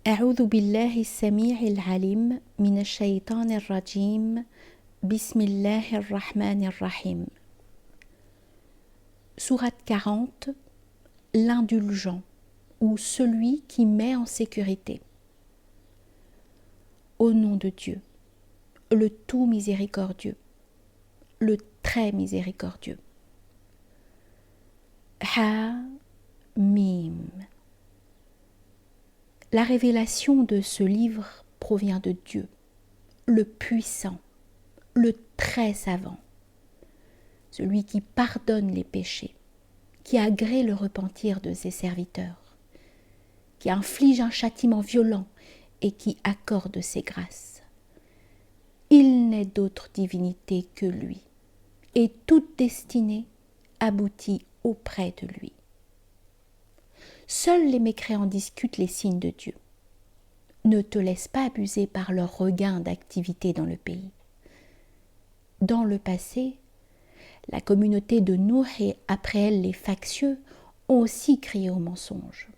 أعوذ بالله السميع العليم من الشيطان الرجيم بسم الله الرحمن الرحيم. Sourate 40, l'indulgent ou celui qui met en sécurité. Au nom de Dieu, le tout miséricordieux, le très miséricordieux. Ha-mim. La révélation de ce livre provient de Dieu, le puissant, le très savant, celui qui pardonne les péchés, qui agrée le repentir de ses serviteurs, qui inflige un châtiment violent et qui accorde ses grâces. Il n'est d'autre divinité que lui, et toute destinée aboutit auprès de lui. Seuls les mécréants discutent les signes de Dieu. Ne te laisse pas abuser par leur regain d'activité dans le pays. Dans le passé, la communauté de Nouh et après elle les factieux ont aussi crié au mensonge.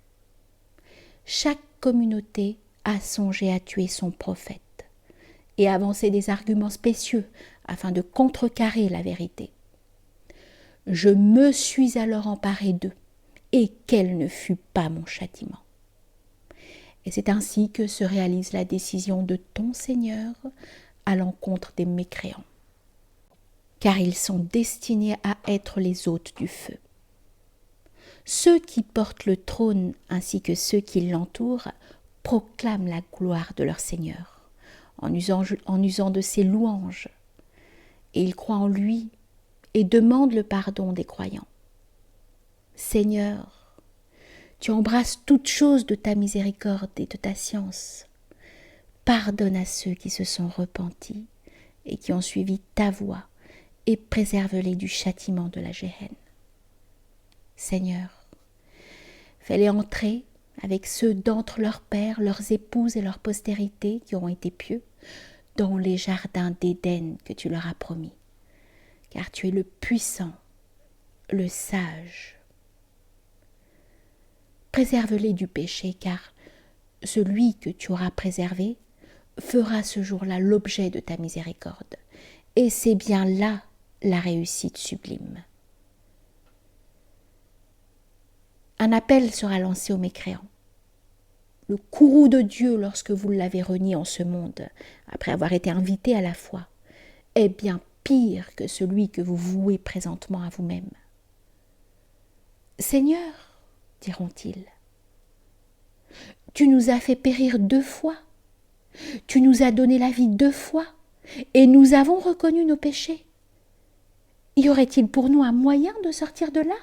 Chaque communauté a songé à tuer son prophète et avancé des arguments spécieux afin de contrecarrer la vérité. Je me suis alors emparé d'eux, et quel ne fut pas mon châtiment. Et c'est ainsi que se réalise la décision de ton Seigneur à l'encontre des mécréants, car ils sont destinés à être les hôtes du feu. Ceux qui portent le trône ainsi que ceux qui l'entourent proclament la gloire de leur Seigneur en usant de ses louanges, et ils croient en lui et demandent le pardon des croyants. Seigneur, tu embrasses toutes choses de ta miséricorde et de ta science. Pardonne à ceux qui se sont repentis et qui ont suivi ta voie, et préserve-les du châtiment de la géhenne. Seigneur, fais-les entrer avec ceux d'entre leurs pères, leurs épouses et leur postérité qui auront été pieux, dans les jardins d'Éden que tu leur as promis, car tu es le puissant, le sage. Préserve-les du péché, car celui que tu auras préservé fera ce jour-là l'objet de ta miséricorde, et c'est bien là la réussite sublime. Un appel sera lancé aux mécréants. Le courroux de Dieu, lorsque vous l'avez renié en ce monde, après avoir été invité à la foi, est bien pire que celui que vous vouez présentement à vous-même. Seigneur, diront-ils, tu nous as fait périr 2 fois, tu nous as donné la vie 2 fois, et nous avons reconnu nos péchés. Y aurait-il pour nous un moyen de sortir de là ?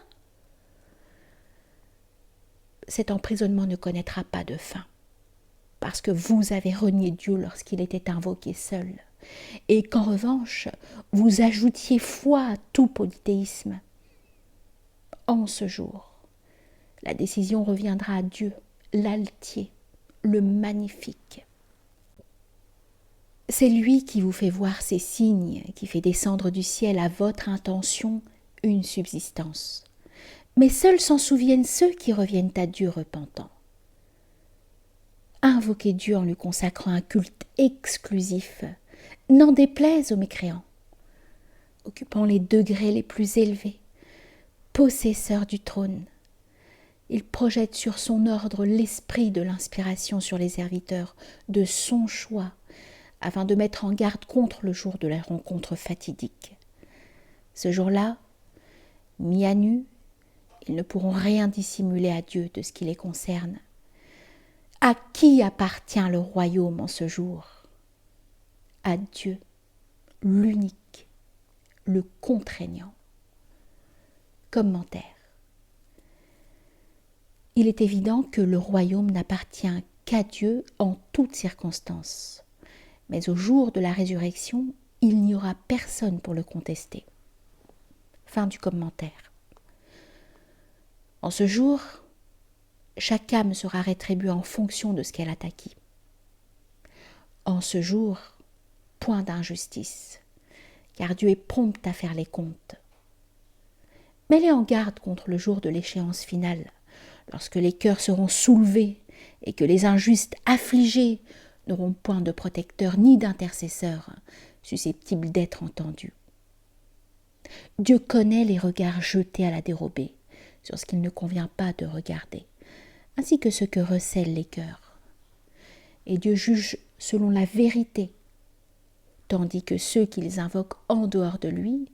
Cet emprisonnement ne connaîtra pas de fin, parce que vous avez renié Dieu lorsqu'il était invoqué seul, et qu'en revanche, vous ajoutiez foi à tout polythéisme. En ce jour, la décision reviendra à Dieu, l'Altier, le Magnifique. C'est lui qui vous fait voir ces signes, qui fait descendre du ciel à votre intention une subsistance. Mais seuls s'en souviennent ceux qui reviennent à Dieu repentants. Invoquez Dieu en lui consacrant un culte exclusif, n'en déplaise aux mécréants, occupant les degrés les plus élevés, possesseur du trône. Il projette sur son ordre l'esprit de l'inspiration sur les serviteurs de son choix, afin de mettre en garde contre le jour de la rencontre fatidique. Ce jour-là, mis à nu, ils ne pourront rien dissimuler à Dieu de ce qui les concerne. À qui appartient le royaume en ce jour ? À Dieu, l'unique, le contraignant. Commentaire. Il est évident que le royaume n'appartient qu'à Dieu en toutes circonstances. Mais au jour de la résurrection, il n'y aura personne pour le contester. Fin du commentaire. En ce jour, chaque âme sera rétribuée en fonction de ce qu'elle a acquis. En ce jour, point d'injustice, car Dieu est prompt à faire les comptes. Mets-les en garde contre le jour de l'échéance finale, lorsque les cœurs seront soulevés et que les injustes affligés n'auront point de protecteur ni d'intercesseur susceptible d'être entendus. Dieu connaît les regards jetés à la dérobée sur ce qu'il ne convient pas de regarder, ainsi que ce que recèlent les cœurs. Et Dieu juge selon la vérité, tandis que ceux qu'ils invoquent en dehors de lui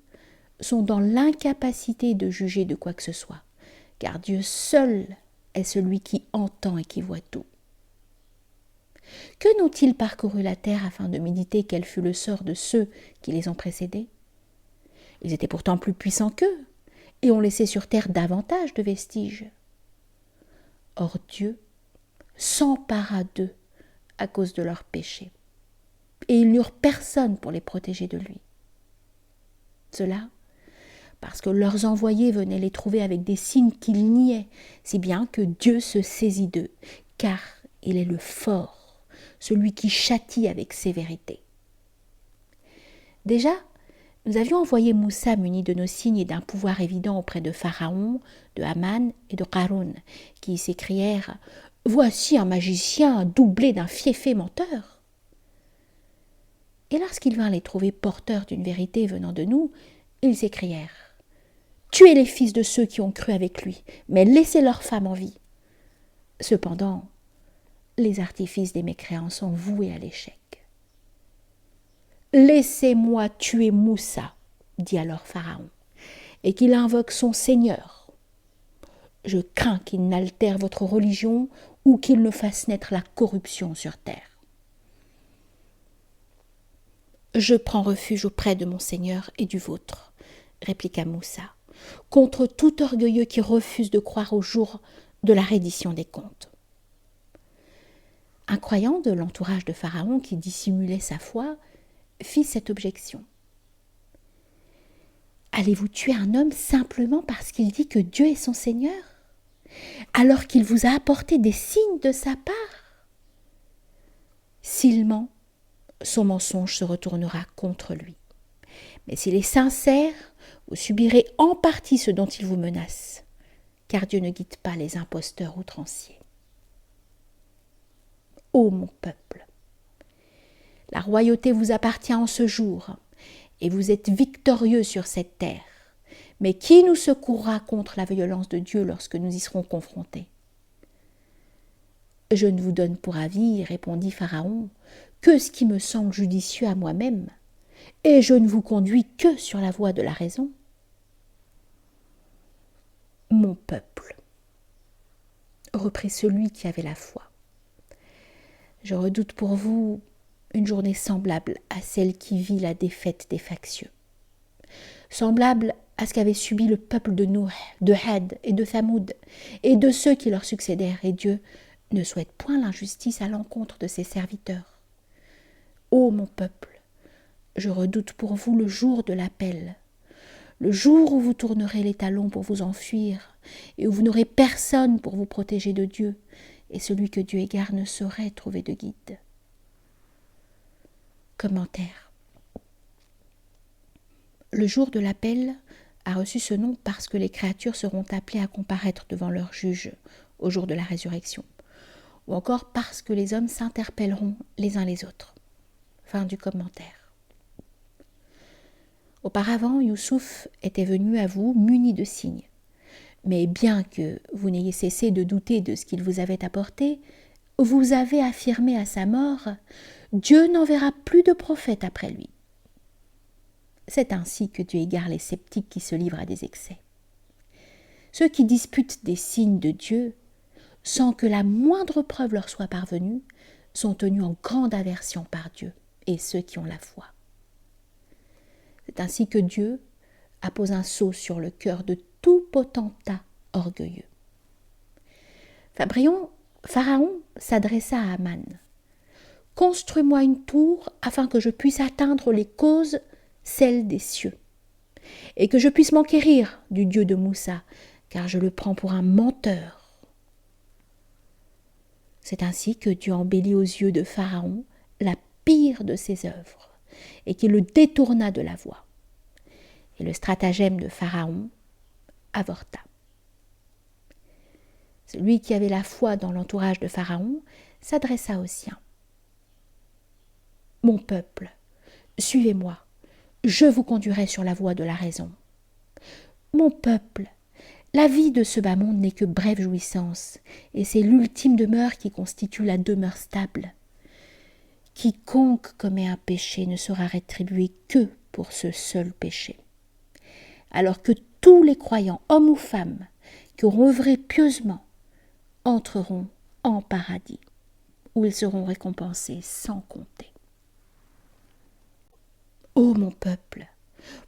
sont dans l'incapacité de juger de quoi que ce soit, car Dieu seul est celui qui entend et qui voit tout. Que n'ont-ils parcouru la terre afin de méditer quel fut le sort de ceux qui les ont précédés? Ils étaient pourtant plus puissants qu'eux, et ont laissé sur terre davantage de vestiges. Or Dieu s'empara d'eux à cause de leurs péchés, et ils n'eurent personne pour les protéger de lui. Cela parce que leurs envoyés venaient les trouver avec des signes qu'ils niaient, si bien que Dieu se saisit d'eux, car il est le fort, celui qui châtie avec sévérité. Déjà, nous avions envoyé Moussa muni de nos signes et d'un pouvoir évident auprès de Pharaon, de Haman et de Qaroun, qui s'écrièrent « Voici un magicien doublé d'un fieffé menteur !» Et lorsqu'ils vinrent les trouver porteurs d'une vérité venant de nous, ils s'écrièrent « Tuez les fils de ceux qui ont cru avec lui, mais laissez leurs femmes en vie. » Cependant, les artifices des mécréants sont voués à l'échec. « Laissez-moi tuer Moussa, dit alors Pharaon, et qu'il invoque son Seigneur. Je crains qu'il n'altère votre religion ou qu'il ne fasse naître la corruption sur terre. » « Je prends refuge auprès de mon Seigneur et du vôtre, répliqua Moussa, contre tout orgueilleux qui refuse de croire au jour de la reddition des comptes. » Un croyant de l'entourage de Pharaon qui dissimulait sa foi fit cette objection. « Allez-vous tuer un homme simplement parce qu'il dit que Dieu est son Seigneur, alors qu'il vous a apporté des signes de sa part? S'il ment, son mensonge se retournera contre lui. Mais s'il est sincère, vous subirez en partie ce dont il vous menace, car Dieu ne guide pas les imposteurs outranciers. Ô mon peuple, la royauté vous appartient en ce jour, et vous êtes victorieux sur cette terre. Mais qui nous secourra contre la violence de Dieu lorsque nous y serons confrontés? Je ne vous donne pour avis, répondit Pharaon, que ce qui me semble judicieux à moi-même, et je ne vous conduis que sur la voie de la raison. Mon peuple, reprit celui qui avait la foi, je redoute pour vous une journée semblable à celle qui vit la défaite des factieux, semblable à ce qu'avait subi le peuple de Nouh, de Had et de Thamoud, et de ceux qui leur succédèrent, et Dieu ne souhaite point l'injustice à l'encontre de ses serviteurs. Ô mon peuple, je redoute pour vous le jour de l'appel, le jour où vous tournerez les talons pour vous enfuir, et où vous n'aurez personne pour vous protéger de Dieu, et celui que Dieu égare ne saurait trouver de guide. Commentaire. Le jour de l'appel a reçu ce nom parce que les créatures seront appelées à comparaître devant leur juge au jour de la résurrection, ou encore parce que les hommes s'interpelleront les uns les autres. Fin du commentaire. Auparavant, Youssouf était venu à vous muni de signes. Mais bien que vous n'ayez cessé de douter de ce qu'il vous avait apporté, vous avez affirmé à sa mort « Dieu n'enverra plus de prophète après lui ». C'est ainsi que Dieu égare les sceptiques qui se livrent à des excès. Ceux qui disputent des signes de Dieu, sans que la moindre preuve leur soit parvenue, sont tenus en grande aversion par Dieu et ceux qui ont la foi. C'est ainsi que Dieu appose un sceau sur le cœur de tout potentat orgueilleux. Pharaon s'adressa à Aman. « Construis-moi une tour afin que je puisse atteindre les causes, celles des cieux, et que je puisse m'enquérir du Dieu de Moussa, car je le prends pour un menteur. » C'est ainsi que Dieu embellit aux yeux de Pharaon la pire de ses œuvres, et qu'il le détourna de la voie. Et le stratagème de Pharaon avorta. Celui qui avait la foi dans l'entourage de Pharaon s'adressa aux siens. « Mon peuple, suivez-moi, je vous conduirai sur la voie de la raison. Mon peuple, la vie de ce bas monde n'est que brève jouissance, et c'est l'ultime demeure qui constitue la demeure stable. Quiconque commet un péché ne sera rétribué que pour ce seul péché. Alors que tous les croyants, hommes ou femmes, qui auront œuvré pieusement, entreront en paradis, où ils seront récompensés sans compter. Ô mon peuple,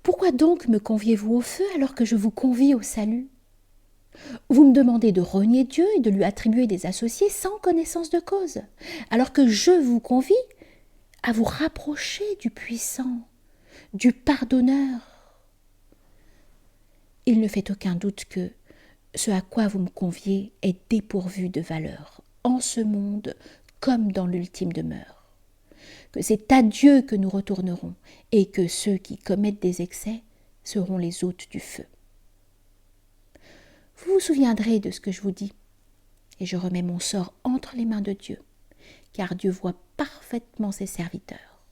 pourquoi donc me conviez-vous au feu alors que je vous convie au salut ? Vous me demandez de renier Dieu et de lui attribuer des associés sans connaissance de cause, alors que je vous convie à vous rapprocher du puissant, du pardonneur. Il ne fait aucun doute que ce à quoi vous me conviez est dépourvu de valeur, en ce monde comme dans l'ultime demeure, que c'est à Dieu que nous retournerons, et que ceux qui commettent des excès seront les hôtes du feu. Vous vous souviendrez de ce que je vous dis, et je remets mon sort entre les mains de Dieu, car Dieu voit parfaitement ses serviteurs.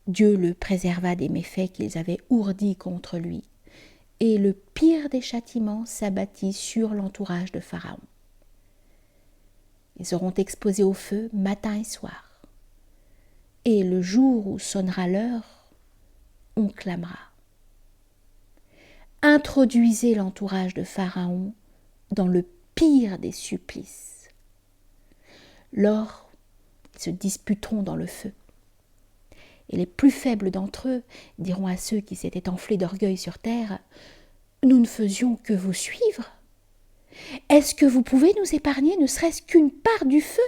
Dieu le préserva des méfaits qu'ils avaient ourdis contre lui, et le pire des châtiments s'abattit sur l'entourage de Pharaon. Ils seront exposés au feu matin et soir, et le jour où sonnera l'heure, on clamera. Introduisez l'entourage de Pharaon dans le pire des supplices. Lors, ils se disputeront dans le feu. Et les plus faibles d'entre eux diront à ceux qui s'étaient enflés d'orgueil sur terre, « Nous ne faisions que vous suivre. Est-ce que vous pouvez nous épargner ne serait-ce qu'une part du feu ?»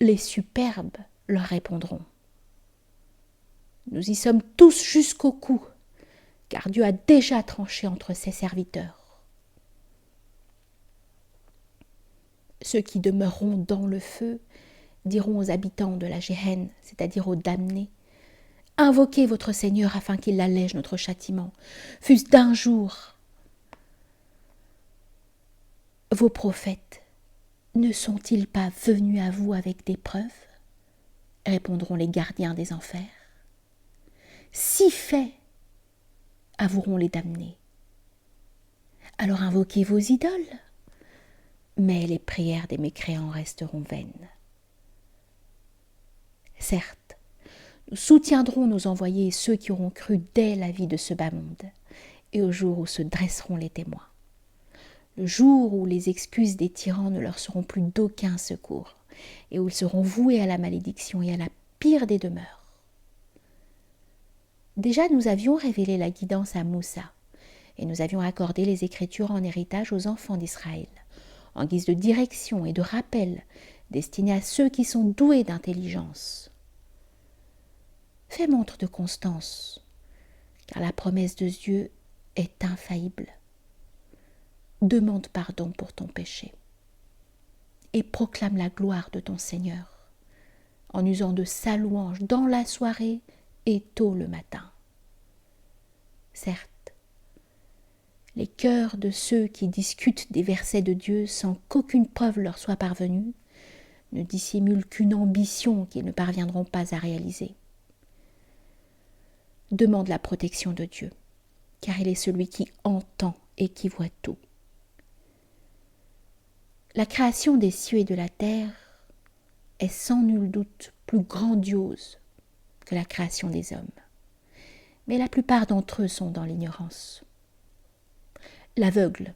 Les superbes leur répondront, « Nous y sommes tous jusqu'au cou, car Dieu a déjà tranché entre ses serviteurs. » Ceux qui demeureront dans le feu diront aux habitants de la Géhenne, c'est-à-dire aux damnés, « Invoquez votre Seigneur afin qu'il allège notre châtiment, fût-ce d'un jour. » Vos prophètes ne sont-ils pas venus à vous avec des preuves ? Répondront les gardiens des enfers. Si fait, avoueront les damnés. Alors invoquez vos idoles, mais les prières des mécréants resteront vaines. Certes, nous soutiendrons nos envoyés et ceux qui auront cru dès la vie de ce bas monde, et au jour où se dresseront les témoins, le jour où les excuses des tyrans ne leur seront plus d'aucun secours, et où ils seront voués à la malédiction et à la pire des demeures. Déjà nous avions révélé la guidance à Moussa, et nous avions accordé les Écritures en héritage aux enfants d'Israël, en guise de direction et de rappel, destinés à ceux qui sont doués d'intelligence. Fais montre de constance, car la promesse de Dieu est infaillible. Demande pardon pour ton péché, et proclame la gloire de ton Seigneur, en usant de sa louange dans la soirée et tôt le matin. Certes, les cœurs de ceux qui discutent des versets de Dieu sans qu'aucune preuve leur soit parvenue ne dissimulent qu'une ambition qu'ils ne parviendront pas à réaliser. Demande la protection de Dieu, car il est celui qui entend et qui voit tout. La création des cieux et de la terre est sans nul doute plus grandiose que la création des hommes, mais la plupart d'entre eux sont dans l'ignorance. L'aveugle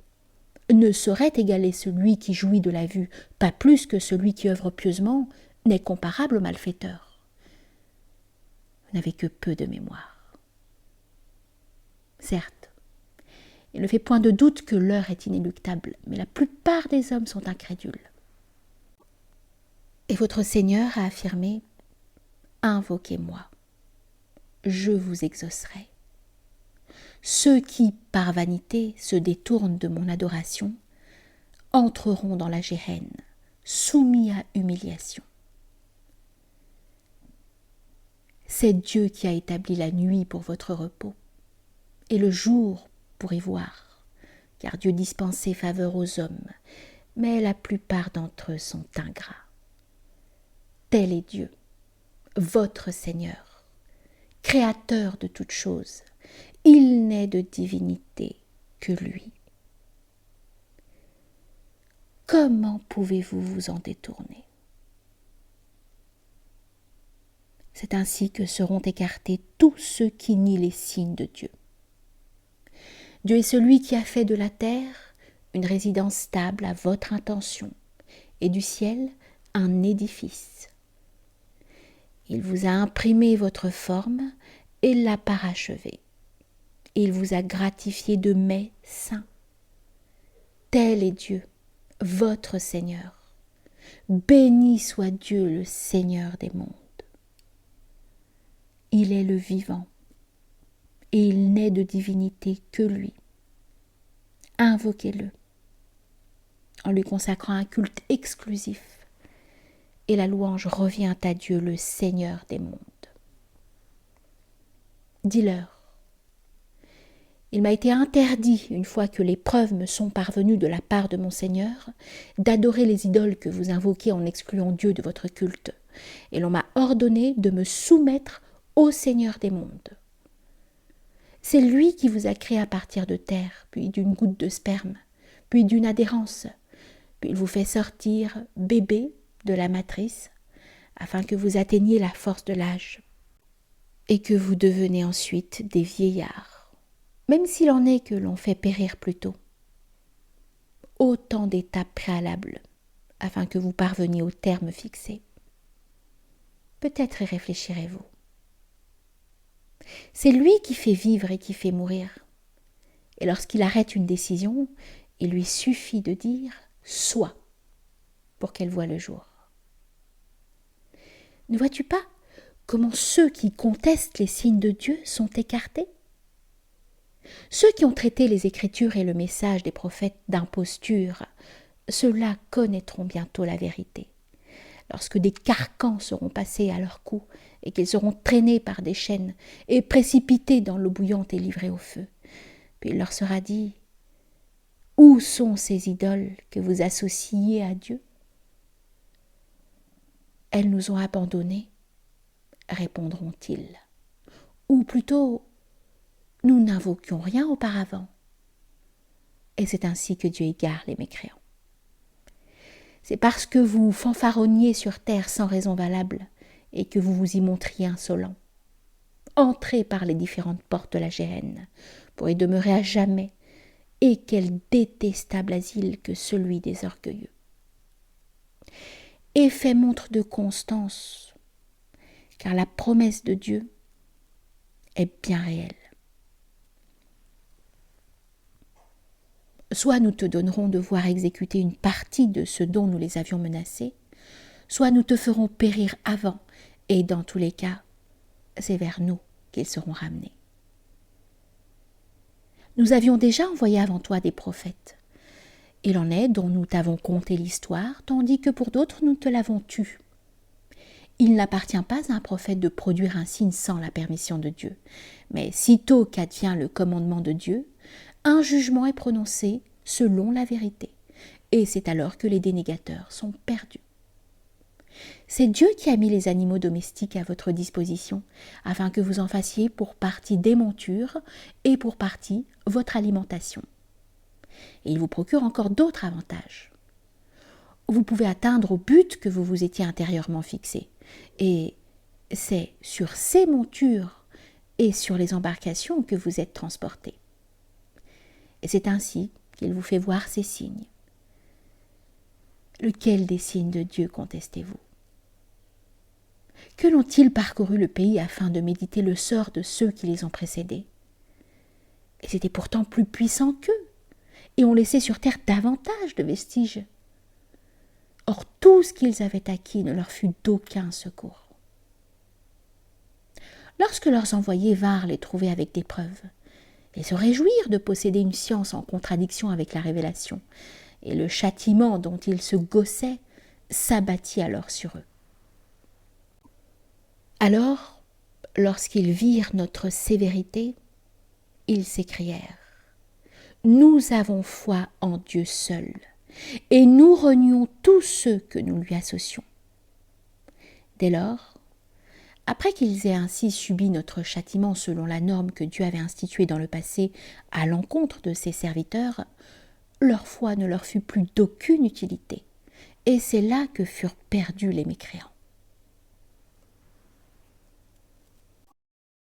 ne saurait égaler celui qui jouit de la vue, pas plus que celui qui œuvre pieusement n'est comparable au malfaiteur. Vous n'avez que peu de mémoire. Certes, il ne fait point de doute que l'heure est inéluctable, mais la plupart des hommes sont incrédules. Et votre Seigneur a affirmé « Invoquez-moi, je vous exaucerai. » Ceux qui, par vanité, se détournent de mon adoration entreront dans la Géhenne, soumis à humiliation. C'est Dieu qui a établi la nuit pour votre repos, et le jour pour y voir, car Dieu dispense ses faveurs aux hommes, mais la plupart d'entre eux sont ingrats. Tel est Dieu, votre Seigneur, créateur de toutes choses. Il n'est de divinité que lui. Comment pouvez-vous vous en détourner? C'est ainsi que seront écartés tous ceux qui nient les signes de Dieu. Dieu est celui qui a fait de la terre une résidence stable à votre intention et du ciel un édifice. Il vous a imprimé votre forme et l'a parachevée. Il vous a gratifié de mets saints. Tel est Dieu, votre Seigneur. Béni soit Dieu, le Seigneur des mondes. Il est le vivant, et il n'est de divinité que lui. Invoquez-le, en lui consacrant un culte exclusif, et la louange revient à Dieu, le Seigneur des mondes. Dis-leur, il m'a été interdit, une fois que les preuves me sont parvenues de la part de mon Seigneur, d'adorer les idoles que vous invoquez en excluant Dieu de votre culte, et l'on m'a ordonné de me soumettre au Seigneur des mondes. C'est lui qui vous a créé à partir de terre, puis d'une goutte de sperme, puis d'une adhérence, puis il vous fait sortir bébé de la matrice, afin que vous atteigniez la force de l'âge, et que vous devenez ensuite des vieillards, même s'il en est que l'on fait périr plus tôt. Autant d'étapes préalables, afin que vous parveniez au terme fixé. Peut-être y réfléchirez-vous. C'est lui qui fait vivre et qui fait mourir. Et lorsqu'il arrête une décision, il lui suffit de dire « sois » pour qu'elle voie le jour. Ne vois-tu pas comment ceux qui contestent les signes de Dieu sont écartés? Ceux qui ont traité les Écritures et le message des prophètes d'imposture, ceux-là connaîtront bientôt la vérité. Lorsque des carcans seront passés à leur cou et qu'ils seront traînés par des chaînes et précipités dans l'eau bouillante et livrés au feu. Puis il leur sera dit « Où sont ces idoles que vous associez à Dieu ?» « Elles nous ont abandonnés, répondront-ils. Ou plutôt, nous n'invoquions rien auparavant. Et c'est ainsi que Dieu égare les mécréants. C'est parce que vous fanfaronniez sur terre sans raison valable et que vous vous y montriez insolent. Entrez par les différentes portes de la géhenne pour y demeurer à jamais, et quel détestable asile que celui des orgueilleux. Et fais montre de constance, car la promesse de Dieu est bien réelle. Soit nous te donnerons de voir exécuter une partie de ce dont nous les avions menacés, soit nous te ferons périr avant, et dans tous les cas, c'est vers nous qu'ils seront ramenés. Nous avions déjà envoyé avant toi des prophètes. Il en est dont nous t'avons conté l'histoire, tandis que pour d'autres nous te l'avons tue. Il n'appartient pas à un prophète de produire un signe sans la permission de Dieu. Mais sitôt qu'advient le commandement de Dieu, un jugement est prononcé selon la vérité. Et c'est alors que les dénégateurs sont perdus. C'est Dieu qui a mis les animaux domestiques à votre disposition, afin que vous en fassiez pour partie des montures et pour partie votre alimentation. Et il vous procure encore d'autres avantages. Vous pouvez atteindre au but que vous vous étiez intérieurement fixé. Et c'est sur ces montures et sur les embarcations que vous êtes transportés. Et c'est ainsi qu'il vous fait voir ces signes. Lequel des signes de Dieu contestez-vous? Que l'ont-ils parcouru le pays afin de méditer le sort de ceux qui les ont précédés? Et c'était pourtant plus puissant qu'eux, et ont laissé sur terre davantage de vestiges. Or tout ce qu'ils avaient acquis ne leur fut d'aucun secours. Lorsque leurs envoyés vinrent les trouver avec des preuves, ils se réjouirent de posséder une science en contradiction avec la révélation, et le châtiment dont ils se gaussaient s'abattit alors sur eux. Alors, lorsqu'ils virent notre sévérité, ils s'écrièrent nous avons foi en Dieu seul, et nous renions tous ceux que nous lui associons. Dès lors, après qu'ils aient ainsi subi notre châtiment selon la norme que Dieu avait instituée dans le passé à l'encontre de ses serviteurs, leur foi ne leur fut plus d'aucune utilité, et c'est là que furent perdus les mécréants.